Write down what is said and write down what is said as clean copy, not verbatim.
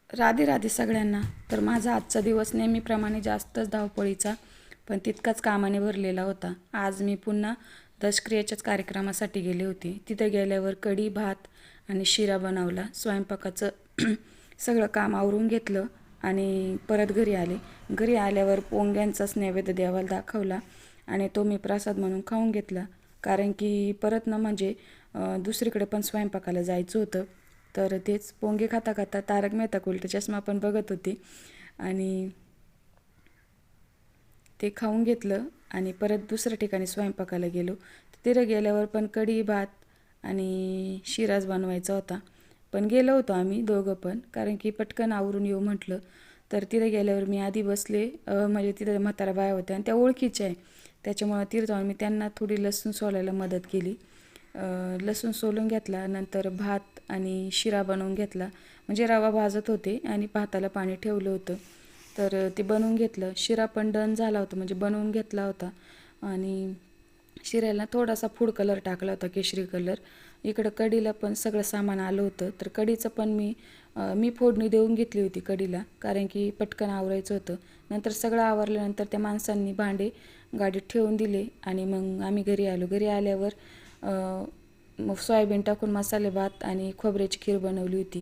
राधे राधे सगळ्यांना. तर माझा आजचा दिवस नेहमीप्रमाणे जास्तच धावपळीचा पण तितकाच कामाने भरलेला होता. आज मी पुन्हा दशक्रियेच्याच कार्यक्रमासाठी गेले होते. तिथे गेल्यावर कढी, भात आणि शिरा बनवला. स्वयंपाकाचं सगळं काम आवरून घेतलं आणि परत घरी आले. घरी आल्यावर पोंग्यांचाच नैवेद्य देवाला दाखवला आणि तो मी प्रसाद म्हणून खाऊन घेतला. कारण की परत म्हणजे दुसरीकडे पण स्वयंपाकाला जायचं होतं. तर तेच पोंगे खाता खाता तारक मेहता का उलटा चष्मा पण बघत होती आणि ते खाऊन घेतलं आणि परत दुसऱ्या ठिकाणी स्वयंपाकाला गेलो. तिथे गेल्यावर पण कढी, भात आणि शिराच बनवायचा होता. पण गेलो होतो आम्ही दोघं पण, कारण की पटकन आवरून येऊ म्हटलं. तर तिथे गेल्यावर मी आधी बसले, म्हणजे तिथे म्हातारा बाया होत्या आणि त्या ओळखीच्या आहे. त्याच्यामुळं तिथे जाऊन मी त्यांना थोडी लसूण सोलायला मदत केली. लसूण सोलून घेतला, नंतर भात आणि शिरा बनवून घेतला. म्हणजे रवा भाजत होते आणि भाताला पाणी ठेवलं होतं. तर ते बनवून घेतलं. शिरा पण डन झाला होता, म्हणजे बनवून घेतला होता. आणि शिऱ्याला थोडासा फूड कलर टाकला होता, केशरी कलर. इकडं कढीला पण सगळं सामान आलं होतं. तर कढीचं पण मी फोडणी देऊन घेतली होती कढीला, कारण की पटकन आवरायचं होतं. नंतर सगळं आवरल्यानंतर त्या माणसांनी भांडे गाडीत ठेवून दिले आणि मग आम्ही घरी आलो. घरी आल्यावर मग सोयाबीन टाकून मसाले भात आणि खोबऱ्याची खीर बनवली होती.